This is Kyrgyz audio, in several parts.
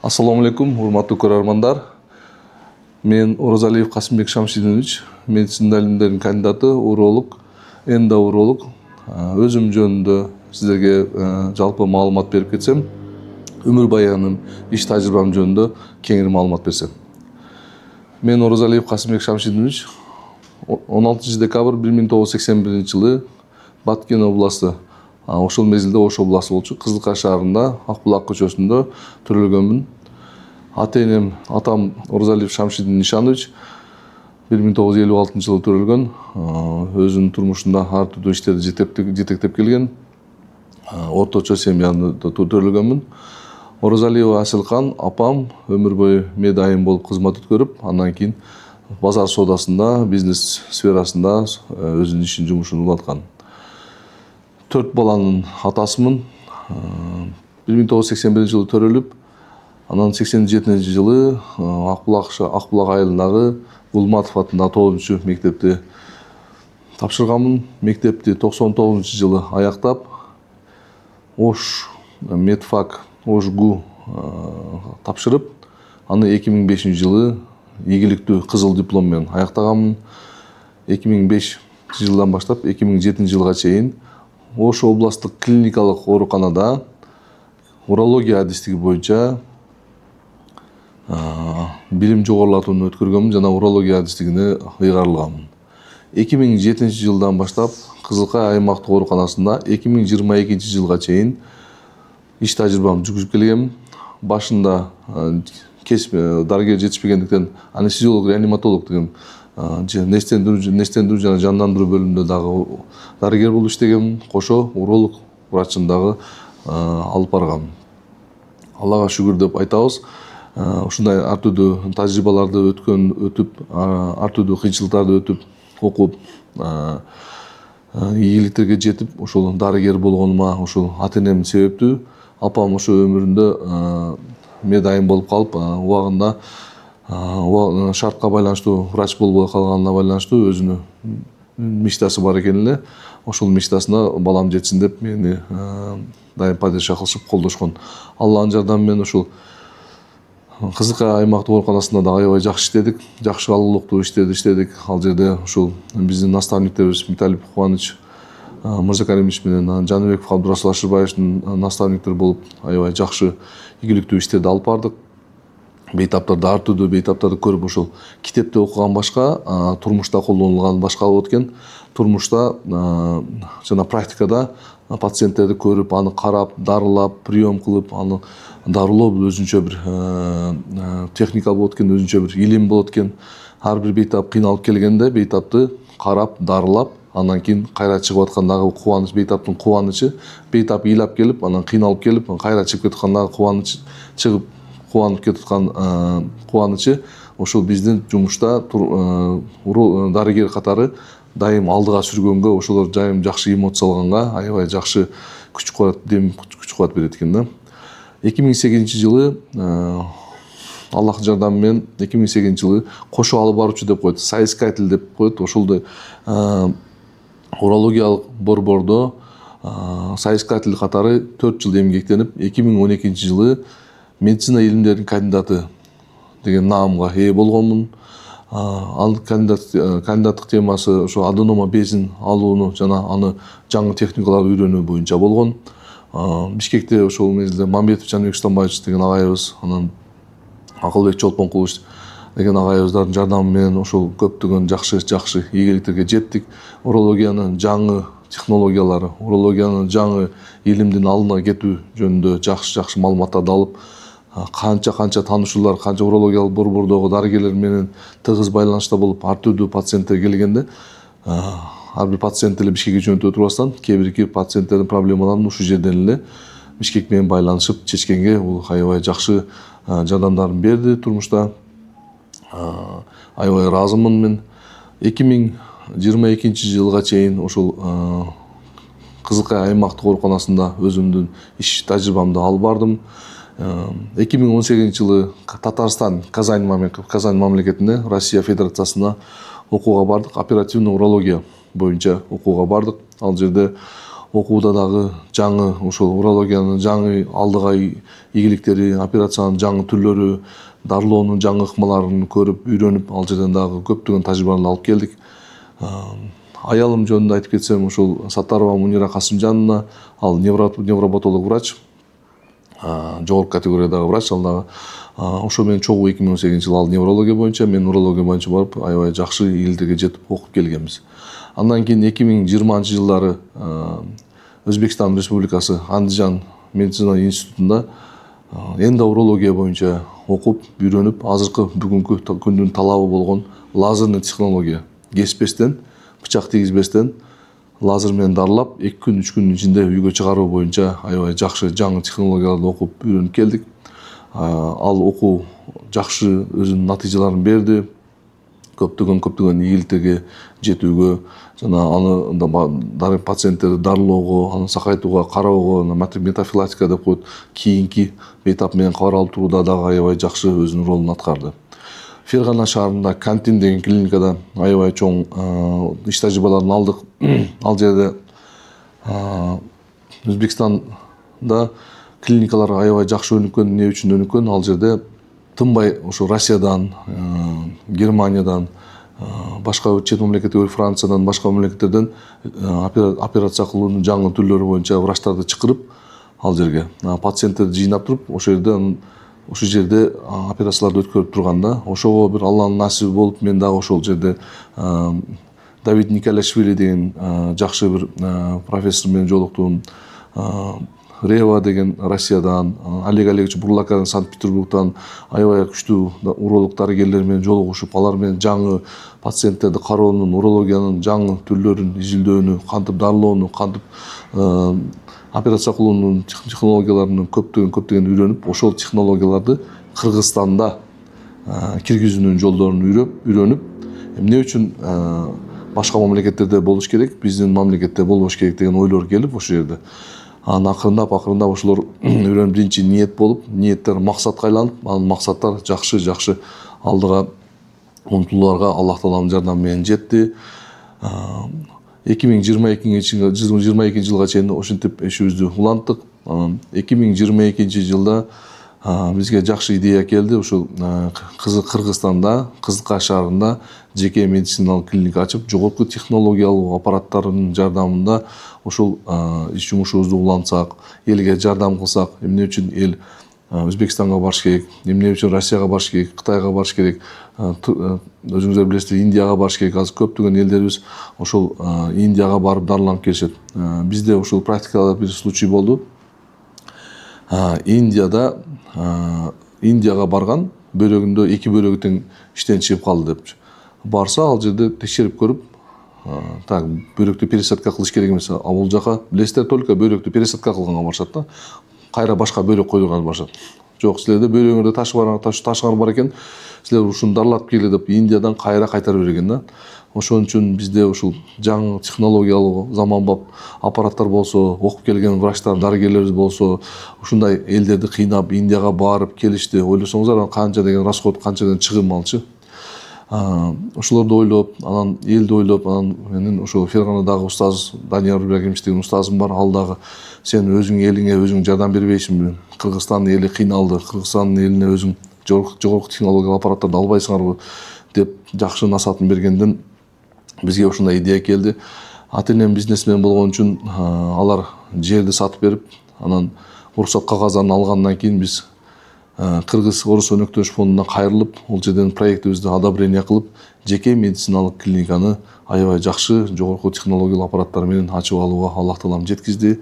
Ассаламу алейкум, урматтуу көрөрмандар. Мен Оразалиев Касымбек Шамшидинович, медицина илимдеринин кандидаты, уролог, эндоуролог. Өзүм жөнүндө сиздерге жалпы маалымат берип кетсем, өмүр баяным, иш тажрыйбам жөнүндө кеңири маалымат берсем. Мен Оразалиев Касымбек Шамшидинович 16 декабрь 1981 жылы Баткен областы, ошол мезгилде Ош областы болчу, Кызылкай шаарында Акбулак көчөсүндө төрөлгөнмүн. Ата-энем, атам Оразалиев Шамшидин Нишанович 1956 жылы төрөлгөн. Өзүнүн турмушунда ар түрдүү иштерди жетектеп келген. Орточо семьяны төрөлгөнмүн. Оразалиева Асылкан апам өмүр бою медайым болуп кызмат өткөрүп, андан кийин базар соодасында, бизнес сферасында өзүнүн ишин жумушун улап аткан. 4 баланын атасымын. 1981 жылы төрөлүп, анан 87 жылы Акбулак айылындагы Гулматов атындагы 9-чу мектепти тапшырганмын. Мектепти 99 жылы аяктап, Ош медфак Ошгу тапшырып, аны 2005 жылы ийгиликтүү кызыл диплом менен аяктаганмын. 2005 жылдан баштап 2007 жылга чейин Ош областтык клиникалык ооруканада урология адистиги боюнча билим жогорулатууну өткөргөнмүн жана урология адистигине ыйгарылганмын. 2007 жылдан баштап Кызылкай аймактык ооруканасында 2022 жылга чейин иш тажрыйбамды жүргүзүп келгенмин. Башында дарыгер жетишпегендиктен анестезиолог, реаниматолог деген нестендирүү жана жандандыруу бөлүмүндө дагы дарыгер болуп иштегенмин. Кошо уролог врачын дагы алып барганмын. Аллага шүгүр деп айтабыз. Ушундай ар түрдүү тажрыйбаларды өтүп, ар түрдүү кыйынчылыктарды өтүп, окуп, ийгиликтерге жетип, ошол дарыгер болгонума ошол ата-энем себептүү. Апам ошо өмүрүндө медайым болуп калып, убагында шартка байланыштуу врач болбой калганына байланыштуу өзүнүн мечтасы бар экен эле. Ошол мечтасына балам жетсин деп мени дайым поддержка кылышып колдошкон. Алланын жардамы менен ушул Кызылкай аймактык ооруканасында да аябай жакшы иштедик, жакшы алгылыктуу иштерди иштедик. Ал жерде ушул биздин наставниктерибиз Миталип Кубаныч Мырзакаримович менен Жаныбеков Абдурасул Ашырбаевдин наставниктери болуп, аябай жакшы ийгиликтүү иштерди алып бардык. Бейтаптарды, ар түрдүү бейтаптарды көрүп, ошол китепте окуган башка, турмушта колдонулган башка болот экен. Турмушта жана практикада пациенттерди көрүп, аны карап, дарылап, прием кылып, аны дарылоо өзүнчө бир техника болот экен, өзүнчө бир илим болот экен. Ар бир бейтап кыйналып келгенде бейтапты карап, дарылап, андан кийин кайра чыгып аткандагы кубаныч, бейтаптын кубанычы, бейтап ыйлап келип, анан кыйналып келип, кайра чыгып кетип аткандагы кубаныч, чыгып кубанып кетип аткан кубанычы ошол биздин жумушта дарыгер катары дайым алдыга сүргөнгө, ошолор дайым жакшы эмоция алганга аябай жакшы күч кубат берет экен да. 2008 жылы Аллахтын жардамы менен 2008 жылы кошо алып баруучу деп коет, соискатель деп коет. Ошолдой урологиялык борбордо соискатель катары 4 жыл эмгектенип, 2012 жылы медицина илимдеринин кандидаты деген наамга ээ болгонмун. Ал кандидаттык темасы ошо аденома безин алууну жана аны жаңы техникаларды үйрөнүү боюнча болгон. Бишкекте ошол мезгилде Мамбетов Жаныбек Исламбаевич деген агайыбыз, анан Акылбек Чолпонкулович деген агайыбыздардын жардамы менен ошол көптөгөн жакшы ийгиликтерге жеттик. Урологиянын жаңы технологиялары, урологиянын жаңы илимдин алдына кетүү жөнүндө жакшы маалыматтарды алып, канча таанышуулар, канча урологиялык борбордогу дарыгерлер менен тыгыз байланышта болуп, ар түрдүү пациенттер келгенде, ар бир пациентти эле Бишкекке жөнөтүп отурбастан, кээ бирки пациенттердин проблемаларын ушул жерден эле Бишкек менен байланышып чечкенге бул аябай жакшы жардамдарын берди турмушта. Аябай ыраазымын мен. 2022 жылга чейин ошол Кызылкай аймактык ооруканасында өзүмдүн иш тажрыйбамды алып бардым. 2018 жылы Татарстан, Казань мамлекетине, Россия Федерациясына окууга бардык, оперативный урология боюнча окууга бардык. Ал жерде окууда дагы жаңы ошол урологиянын жаңы алдыга ийгиликтери, операциянын жаңы түрлөрү, дарылоонун жаңы ыкмаларын көрүп, үйрөнүп, ал жерден дагы көптөгөн тажрыйбаларды алып келдик. Аялым жөнүндө айтып кетсем, ушул Саттарова Мунира Касымжановна, ал невропатолог врач, жогорку категориядагы врач, ал дагы ошо менен чогуу 2018-жылы ал неврология боюнча, мен урология боюнча барып, аябай жакшы ийгиликтерге жетип окуп келгенбиз. Андан кийин 2020-жылдары Өзбекстан Республикасы Андижан медицина институтунда эндоурология боюнча окуп, үйрөнүп, азыркы бүгүнкү күндүн талабы болгон лазерный технология, кеспестен, бычак тийгизбестен лазер менен дарылап 2 күн 3 күндүн ичинде үйгө чыгаруу боюнча аябай жакшы жаңы технологияларды окуп үйрөнүп келдик. Ал окуу жакшы өзүнүн натыйжаларын берди. Көптөгөн ийгиликтерге жетүүгө жана аны пациенттерди дарылоого, аны сакайтууга, кароого, метафилактика деп коет, кийинки этап менен каралып турууда дагы аябай жакшы өзүнүн ролун аткарды. Фергана шаарында Кантин деген клиникада аябай чоң иш тажрыйбаларын алдык. Ал жерде Өзбекстанда клиникалар аябай жакшы өнүккөн. Эмне үчүн өнүккөн? Ал жерде тынбай ошо Россиядан, Германиядан, башка чет мамлекеттер, Франциядан, башка мамлекеттерден операция кылуунун жаңы түрлөрү боюнча врачтарды чакырып, ал жерге пациенттерди жыйнап туруп, ошол жерде операцияларды өткөрүп турганда, ошого бир Алланын насиби болуп, мен дагы ошол жерде Давид Николашвили деген жакшы бир профессор менен жолуктум. Рева деген Россиядан, Олег Олегович Бурлаков Санкт-Петербургдан аябай күчтүү уролог дарыгерлер менен жолугушуп, алар менен жаңы пациенттерди кароонун, урологиянын жаңы түрлөрүн изилдөөнү, кантип дарылоону, кантип операция кылуунун технологияларын көптөгөн үйрөнүп, ошол технологияларды Кыргызстанда киргизүүнүн жолдорун үйрөнүп, эмне үчүн башка мамлекеттерде болуш керек, биздин мамлекетте болбош керек деген ойлор келип ошол жерде. Анан акырындап ошолор үйрөнүп, биринчи ниет болуп, ниеттер максатка айланып, анын максаттар жакшы алдыга умтулууларга Аллах Тааланын жардамы менен жетти. 2022 жылга чейин ошентип ишибизди уланттык. 2022 жылда бизге жакшы идея келди. Ушул Кыргызстанда, Кызылкай шаарында жеке медициналык клиника ачып, жогорку технологиялуу аппараттардын жардамында ошол иш жумушубузду улантсак, элге жардам кылсак, эмне үчүн эл Өзбекстанга барыш керек, эмне үчүн Россияга барыш керек, Кытайга барыш керек, өзүңүздөр билесиздер, Индияга барыш керек. Азыр көптөгөн элдерибиз ошол Индияга барып дарыланып келишет. Бизде ошол практикада бир случай болду. Индияга барган, бөйрөгүндө 2 бөйрөгү тең иштен чыгып калды деп. Барса, ал жерде текшерип көрүп, так, бөйрөктү пересадка кылыш керек эмес. Бул жака билесиздер, только бөйрөктү пересадка кылганга барышат да. Кайра башка бөйрөк койдурганга барышат. Жок, силерде бөйрөгүңөрдө ташыгар бар экен, силер ушуну дарылатып келе деп Индиядан кайра кайтарып берген да. Ошон үчүн бизде ушул жаңы технологиялуу заманбап аппараттар болсо, окуп келген врачтар, дарыгерлерибиз болсо, ушундай элдерди кыйнап Индияга барып келишти. Ойлосоңуздар, канча деген расход, канча деген чыгым алчы. Ошолорду ойлоп, анан элди ойлоп, анан менин ошол Ферганадагы устаз Данияр Ибрагимович деген устазым бар. Ал дагы сен өзүң элиңе өзүң жардам бербейсиңби? Кыргызстандын эли кыйналды. Кыргызстандын элине өзүң жогорку технологиялык аппараттарды албайсыңарбы деп жакшы насаатын бергенден бизге ушундай идея келди. Ата-энем бизнесмен болгон үчүн алар жерди сатып берип, анан уруксат кагаздарын алгандан кийин биз Кыргыз Орус өнөктөш фондуна кайрылып, ол жерден проектибизди одобрение кылып, жеке медициналык клиниканы аябай жакшы жогорку технологиялык аппараттар менен ачып алууга Аллах Таалам жеткизди.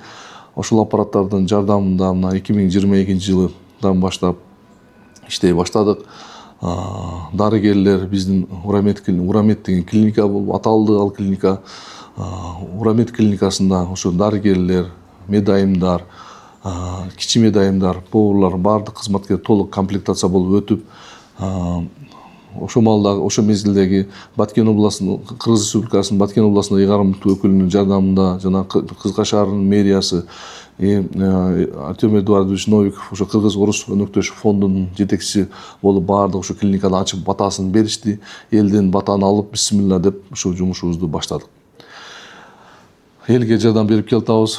Ошол аппараттардын жардамында мына 2022 жылдан баштап иштей баштадык. Дарыгерлер биздин Урамет деген клиника болуп аталды. Ал клиника Урамет клиникасында ошо дарыгерлер, медайымдар, кичи медайымдар, поварлар, баардык кызматкер толук комплектация болуп өтүп, ошол маалдагы, ошол мезгилдеги Баткен областынын, Кыргыз Республикасынын Баткен областындагы ыйгарым өкүлүнүн жардамында жана Кызылкай шаарынын мэриясы Артем Эдуардович Новиков, ошо Кыргыз Орус өнөктөш фондунун жетекчиси болуп, баардык ошо клиниканы ачып батасын беришти. Элден батаны алып, бисмилла деп ошо жумушубузду баштадык. элге жардам берип келатабыз.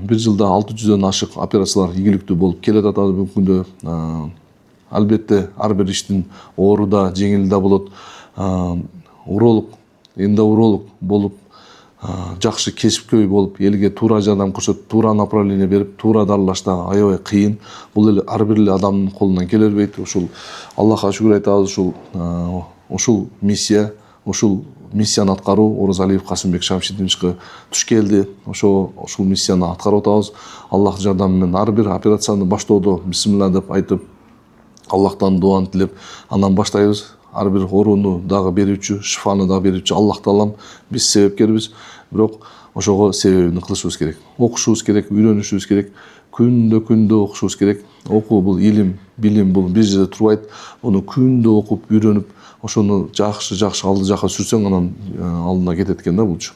Бир жылда 600дөн ашык операциялар ийгиликтүү болуп келе жатат бүгүнкү күндө. Албетте ар бир иштин оору да, жеңили да болот. Уролог, эндоуролог болуп, жакшы кесипкөй болуп, элге туура жардам көрсөтүп, туура направление берип, туура дарылаш да аябай кыйын. Бул эле ар бир эле адамдын колунан келе бербейт. Ушул Аллахка шүгүр айтабыз, ушул миссияны аткаруу Оразалиев Касымбек Шамшидиновичке туш келди. Ушул миссияны аткарып атабыз. Аллах жардамы менен ар бир операцияны баштоодо бисмилла деп айтып, Аллахтан дуаны тилеп, андан баштайбыз. Ар бир орунду дагы берүүчү, шифаны дагы берүүчү Аллах Таалам, биз себепкербиз. Бирок ошого себебин кылышыбыз керек. Окушубуз керек, үйрөнүшүбүз керек. Күндө окушубуз керек. Окуу бул илим, билим бул бир жерде турбайт. Муну күндө окуп, үйрөнүп, ошону жакшы алды жака сүрсөң, анан алдына кетет экен да булчу.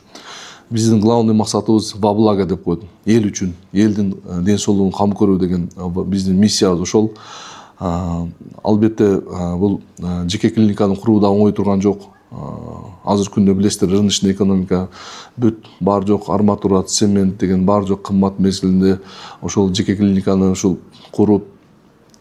Биздин главный максатыбыз во благо деп койдум. Эл үчүн, элдин ден соолугун кам көрүү деген биздин миссиябыз ошол. Албетте бул жеке клиниканы куруу да оңой турган жок. Азыр күндө билесиздер, рыночный экономика бүт бар жок, арматура, цемент деген бар жок кымбат мезгилинде ошол жеке клиниканы куруп,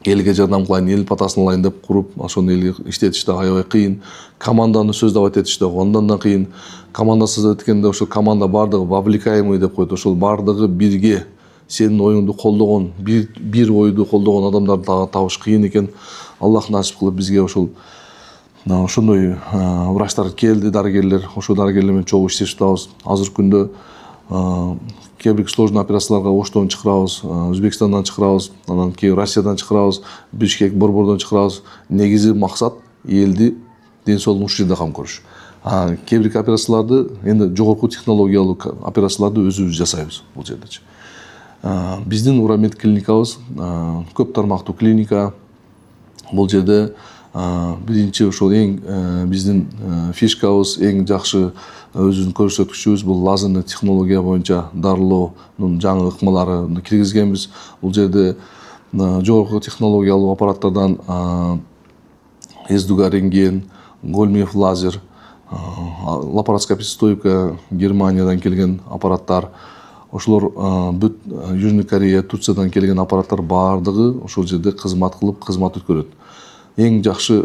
элге жардам кылайын, эл патасын алайын деп куруп, ошону элге иштетиш да аябай кыйын. Команданы создавать этиш да андан да кыйын. Команда создавать эткенде ошол команда бардыгы вовлекаемый деп коет. Ошол бардыгы бирге сенин оюңду колдогон, бир ойду колдогон адамдарды дагы табыш кыйын экен. Аллах насип кылып бизге ошондой врачтар келди, дарыгерлер. Ошол дарыгерлер менен чогуу иштешип атабыз. Азыр күндө кээ бир сложный операцияларга Оштон чакырабыз, Өзбекстандан чакырабыз, анан кээ Россиядан чакырабыз, Бишкек, Борбордон чакырабыз. Негизи максат элди ден соолугун ушул жерде кам көрүш. Кээ бир операцияларды, энди жогорку технологиялуу операцияларды өзүбүз жасайбыз бул жердечи. Биздин Урамед клиникабыз көп тармактуу клиника. Бул жерде биринчи ошол эң биздин фишкабыз, эң жакшы өзүнүн көрсөткүчүбүз бул лазерный технология боюнча дарылоонун жаңы ыкмаларын киргизгенбиз. Бул жерде жогорку технологиялуу аппараттардан Эздуга рентген, Гольмиев лазер, лапароскопическая стойка Германиядан келген аппараттар, ошолор бүт Южный Корея, Турциядан келген аппараттар бардыгы ошол жерде кызмат кылып, кызмат өткөрөт. Эң жакшы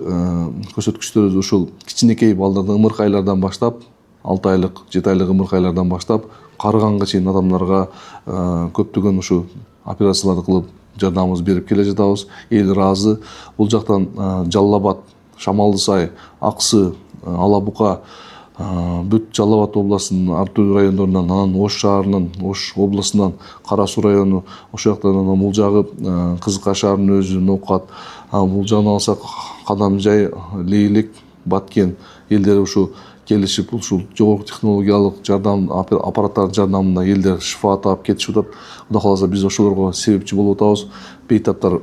көрсөткүчтөрүбүз ушул кичинекей балдардын ымыркайлардан баштап, 6 айлык, 7 айлык ымыркайлардан баштап, карыганга чейин адамдарга көптөгөн ушу операцияларды кылып жардамыбызды берип келе жатабыз. Эл ыраазы. Бул жактан Жалал Абад, Шамалды Сай, Аксы, Ала Бука, бүт Жалал Абад областынын ар түрдүү райондорунан, анан Ош шаарынын, Ош областынан, Кара Суу району, ошол жактан анан бул жагы Кызыкай шаарынын өзү, Ноокат, бул жагынан алсак Кадамжай, Лейлек, Баткен элдери ушу келишип, ушул жогорку технологиялык жардам аппараттардын жардамында элдер шифа таап кетишип атат. Кудай кааласа биз ошолорго себепчи болуп атабыз. Бейтаптар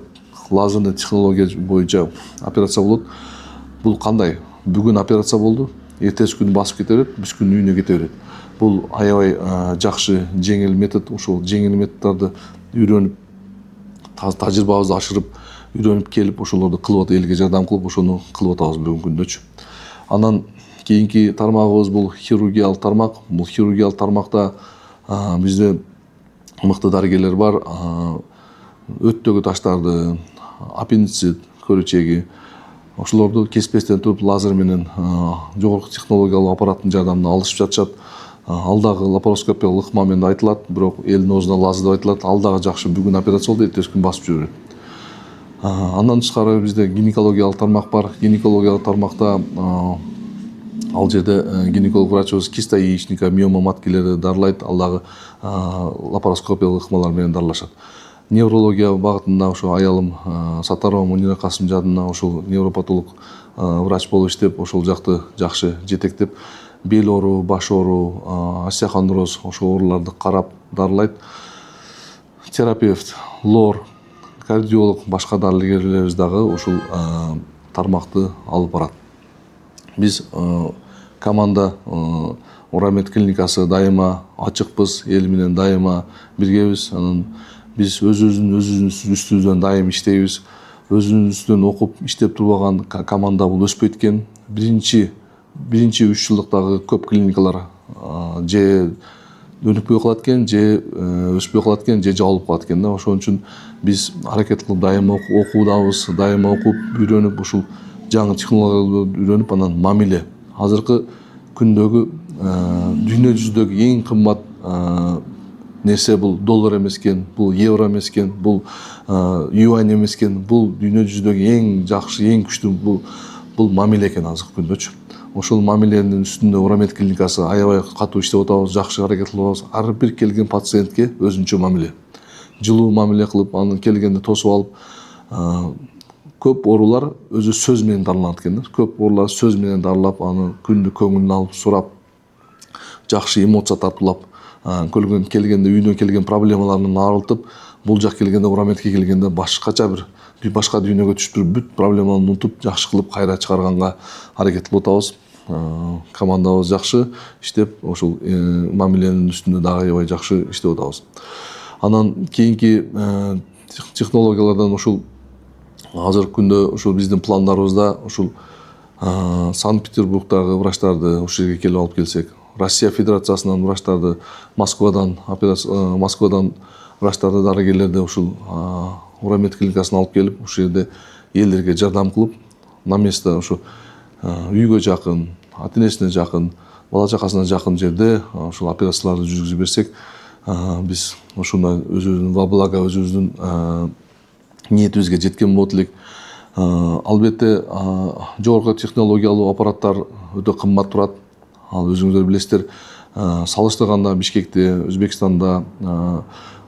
лазерный технология боюнча операция болот. Бул кандай? Бүгүн операция болду, эртеси күнү басып кете берет, бүт күн үйүнө кете берет. Бул аябай жакшы, жеңил метод. Ошол жеңил методдорду үйрөнүп, тажрыйбабызды ашырып, үйрөнүп келип, ошолорду кылып атып, элге жардам кылып, ошону кылып атабыз бүгүнкү күндөчү. Анан кийинки тармагыбыз бул хирургиялык тармак. Бул хирургиялык тармакта бизде мыкты дарыгерлер бар. Өттөгү таштарды, аппендицит, көрөчеги, ошолорду кеспестен туруп лазер менен жогорку технологиялуу аппараттын жардамына алышып жатышат. Ал дагы лапароскопиялык ыкма менен айтылат, бирок элдин оозуна лазер деп айтылат. Ал дагы жакшы, бүгүн операция болду, эртеси күн басып жүрөт. Андан тышкары бизде гинекологиялык тармак бар. Гинекологиялык тармакта ал жерде гинеколог врачыбыз киста яичника, миома маткилерди дарылайт. Ал дагы лапароскопиялык ыкмалар менен дарылашат. Неврология багытында ошо аялым Сатарова Мунира Касымжановна ошол невропатолог врач болуп иштеп, ошол жакты жакшы жетектеп, бел оору, баш оору, остеохондроз ошол ооруларды карап дарылайт. Терапевт, лор, кардиолог, башка дарыгерлерибиз дагы ушул тармакты алып барат. Биз команда Урамед клиникасы дайыма ачыкпыз, эл менен дайыма биргебиз. Анан биз өзүбүздүн үстүбүздөн дайым иштейбиз. Өзүбүздөн окуп иштеп турбаган команда бул өспөйт экен. Биринчи 3 жылдыктагы көп клиникалар же өнүкпөй калат экен, же өспөй калат экен, же жабылып калат экен да. Ошон үчүн биз аракет кылып дайыма окуудабыз, дайыма окуп, үйрөнүп, ушул жаңы технологияларды үйрөнүп, анан мамиле. Азыркы күндөгү дүйнө жүзүндөгү эң кымбат нерсе бул доллар эмес экен, бул евро эмес экен, бул юань эмес экен, бул дүйнө жүзүндөгү эң жакшы, эң күчтүү бул мамиле экен азыркы күндөчү. Ошол мамиленин үстүндө Урамед клиникасы аябай катуу иштеп атабыз, жакшы аракет кылып атабыз. Ар бир келген пациентке өзүнчө мамиле. Жылуу мамиле кылып, аны келгенде тосуп алып, көп оорулар өзү сөз менен дарыланат экен да. Көп оорулар сөз менен дарылап, аны күндү көңүлүн алып, сурап, жакшы эмоция тартуулап, келгенде үйдөн келген проблемаларын арылтып, бул жак келгенде, Урамедке келгенде башка дүйнөгө түшүп, бүт проблеманы унутуп, жакшы кылып кайра чыгарганга аракет кылып атабыз. Командабыз жакшы иштеп, ошол мамиленин үстүндө дагы аябай жакшы иштеп атабыз. Анан кийинки технологиялардан ушул азыркы күндө ушул биздин пландарыбызда ушул Санкт-Петербургдагы врачтарды ушул жерге келип алып келсек, Россия Федерациясынан врачтарды, Москвадан врачтарды, дарыгерлерди ушул Урамед клиникасына алып келип, ушул жерде элдерге жардам кылып, на место ушу үйгө жакын, ата-энесине жакын, бала чакасына жакын жерде ушул операцияларды жүргүзүп берсек, биз ушундай өзүбүздүн во благо өзүбүздүн ниетибизге жеткен болот элек. Албетте жогорку технологиялуу аппараттар өтө кымбат турат. Ал өзүңүздөр билесиздер, салыштырганда Бишкекте, Өзбекстанда,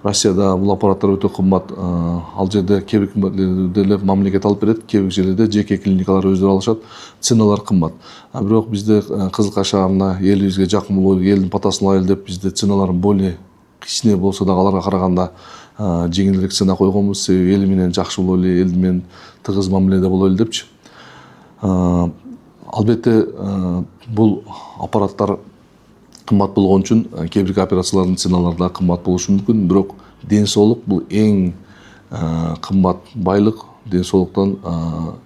Россияда бул аппараттар өтө кымбат. Ал жерде кээ бир деле мамлекет алып берет, кээ бир жерлерде жеке клиникалар өздөрү алышат, ценалар кымбат. Бирок бизде Кызылкай шаарына элибизге жакын болуп, элдин патасын алайлы деп, бизде ценалар более кичине болсо да аларга караганда жеңилирээк цена койгонбуз. Себеби эл менен жакшы бололу, эл менен тыгыз мамиледе бололу депчи. Албетте бул аппараттар кымбат болгон үчүн кээ бир операциялардын ценалары да кымбат болушу мүмкүн. Бирок ден соолук бул эң кымбат байлык. Ден соолуктан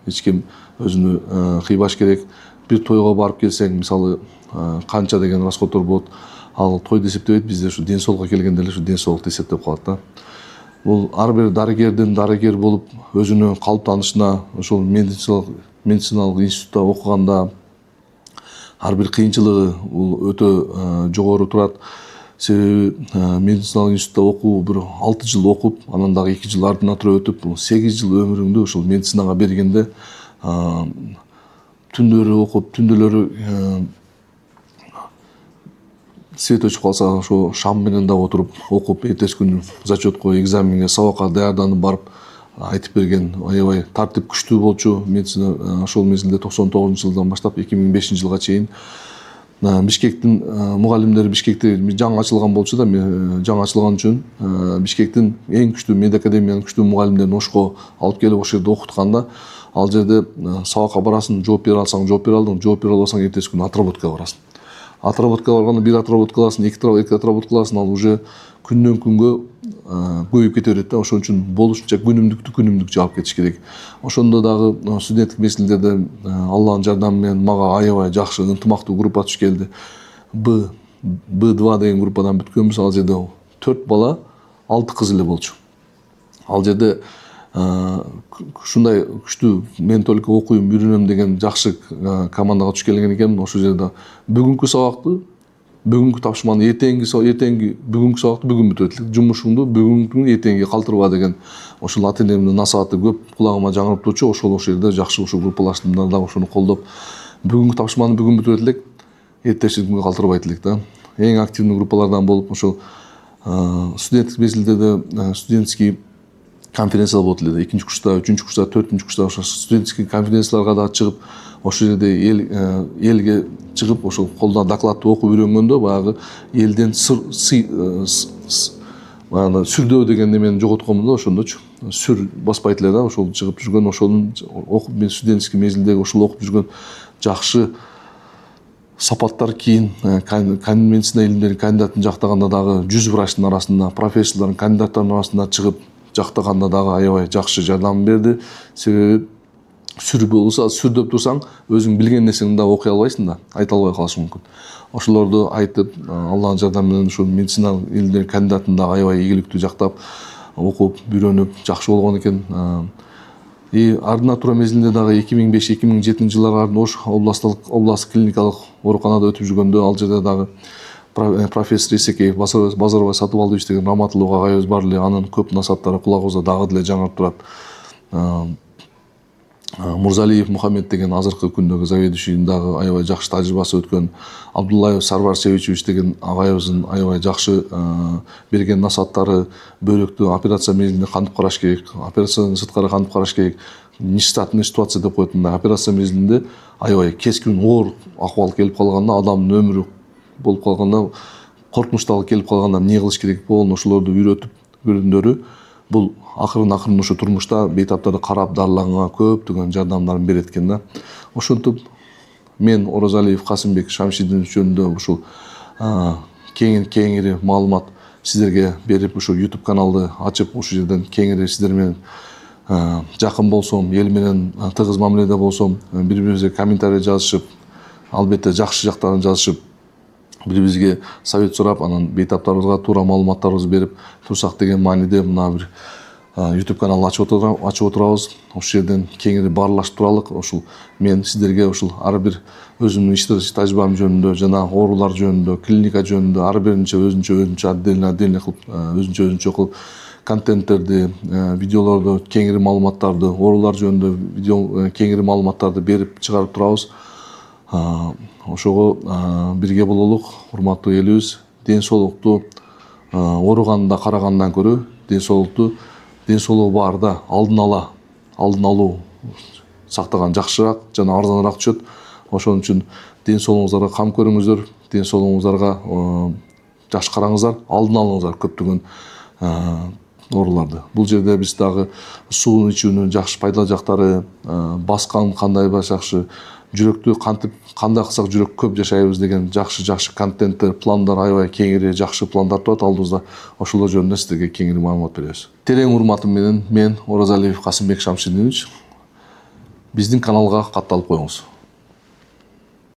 эч ким өзүнү кыйбаш керек. Бир тойго барып келсең, мисалы, канча деген расходдор болот. Ал тойду эсептебейт, бизде ушу ден соолукка келгенде эле ушу ден соолукту эсептеп калат да. Бул ар бир дарыгер болуп, өзүнүн калыптанышына, ошол медициналык институтта окуганда ар бир кыйынчылыгы бул өтө жогору турат. Себеби медициналык институтта окуу, бир 6 жыл окуп, анан дагы 2 жыл ординатура өтүп, 8 жыл өмүрүңдү ушул медицинага бергенде, түндөрү окуп, түндөлөрү свет өчүп калса, ошо шам менен да отуруп окуп, эртеси күнү зачетко, экзаменге, сабакка даярданып барып айтып берген аябай тартип күчтүү болчу. Медицина ошол мезгилде 99-жылдан баштап 2005-жылга чейин Бишкектин мугалимдери, Бишкекте жаңы ачылган болчу да, жаңы ачылган үчүн Бишкектин эң күчтүү медакадемиянын күчтүү мугалимдерин Ошко алып келип ошол жерде окутканда, ал жерде сабакка барасың, жооп бере алсаң жооп бере алдың, жооп бере албасаң эртеси күнү отработкага барасың. Отработкага барганда бир отработка аласың, эки отработка аласың, ал уже күндөн күнгө көбөйүп кете берет да. Ошон үчүн болушунча күнүмдүк жаап кетиш керек. Ошондо дагы студенттик мезгилдерде Алланын жардамы менен мага аябай жакшы ынтымактуу группа түшүп келди. Б2 деген группадан бүткөнбүз. Ал жерде 4 бала, 6 кыз эле болчу. Ал жерде ушундай күчтүү, мен только окуйм, үйрөнөм деген жакшы командага түшүп келген экенмин. Ошол жерде бүгүнкү сабакты, бүгүнкү тапшырманы бүгүнкү сабакты бүгүн бүтүрөт элек. Жумушуңду бүгүнкү эртеңге калтырба деген ошол ата-энемдин насааты көп кулагыма жаңырып турчу. Ошол жерде жакшы ушул группалаштымдар да ошону колдоп, бүгүнкү тапшырманы бүгүн бүтүрөт элек, эртеси күнгө калтырбайт элек да. Эң активдүү группалардан болуп, ошол студенттик мезгилдерде студенческий конференция болот эле. 2-курста, 3-курста, 4-курста ошо студенческий конференцияларга да чыгып, ошол жерде элге чыгып, ошол колдон докладты окуп үйрөнгөндө, баягы элден сүрдөө деген немени жоготконмун да, ошондочу. Сүр баспайт эле да, ошол чыгып жүргөн, ошонун окуп, мен студенческий мезгилдеги ошол окуп жүргөн жакшы сапаттар кийин медицина илимдеринин кандидатын жактаганда дагы 100 врачтын арасында, профессорлордун, кандидаттардын арасында чыгып жактаганда дагы аябай жакшы жардам берди. Себеби сүр болса, сүр деп турсаң, өзүң билген нерсеңди да окуй албайсың да, айта албай калышың мүмкүн. Ошолорду айтып, Аллахын жардамы менен ушу медицина илимдеринин кандидатын да аябай ийгиликтүү жактап, окуп, үйрөнүп, жакшы болгон экен. Ординатура мезгилинде дагы 2005-2007 жылдары Ардын Ош областтык клиникалык ооруканада өтүп жүргөндө, ал жерде дагы профессор Эсекеев, Базарбай Сатыбалдиевич деген раматылуу агайыбыз бар эле, анын көп насааттары кулагыбызда дагы деле жаңырып турат. Мурзалиев Мухаммед деген азыркы күндөгү заведующийдин дагы аябай жакшы тажрыйбасы өткөн, Абдуллаев Сарвар Севичевич деген агайыбыздын аябай жакшы берген насааттары, бөйрөктү операция мезгилинде кантип караш керек, операциядан сырткары кантип караш керек, нештатный ситуация деп коет мындай. Операция мезгилинде аябай кескин оор акыбал келип калганда, адамдын өмүрү болуп калганда, коркунучтуу келип калганда эмне кылыш керек болгон ошолорду үйрөтүп көргөндөрү бул акырын ушу турмушта бейтаптарды карап дарылаганга көптөгөн жардамдарын берет экен да. Ошентип мен Оразалиев Касымбек Шамшидинович жөнүндө ушул кеңири маалымат сиздерге берип, ушу YouTube каналды ачып, ушул жерден кеңири сиздер менен жакын болсом, эл менен тыгыз мамиледе болсом, бири-бирибизге комментарий жазышып, албетте жакшы жактарын жазышып, бири-бирибизге совет сурап, анан бейтаптарыбызга туура маалыматтарыбызды берип турсак деген мааниде мына бир YouTube канал ачып отурабыз. Ошол жерден кеңири баарлашып туралык. Ушул мен сиздерге ушул ар бир өзүмдүн иш тажрыйбам жөнүндө жана оорулар жөнүндө, клиника жөнүндө ар биринче өзүнчө отдельно кылып, өзүнчө кылып контенттерди, видеолорду, кеңири маалыматтарды, оорулар жөнүндө кеңири маалыматтарды берип чыгарып турабыз. Ошого бирге бололук, урматтуу элибиз. Ден соолукту ооруганда карагандан көрө, ден соолугу баарда алдын алуу сактаган жакшыраак жана арзаныраак түшөт. Ошон үчүн ден соолугуңуздарга кам көрүңүздөр, ден соолугуңуздарга жакшы караңыздар, алдын алыңыздар көптөгөн ооруларды. Бул жерде биз дагы суун ичүүнүн жакшы пайдалуу жактары, баскан кандай жакшы, жүрөктү кандай кылсак жүрөк көп жашайбыз деген жакшы контенттер, пландар, аябай кеңири жакшы пландар турат алдыбызда. Ошолор жөнүндө сиздерге кеңири маалымат беребиз. Терең урматым менен мен Оразалиев Касымбек Шамшидинович. Биздин каналга катталып коюңуз.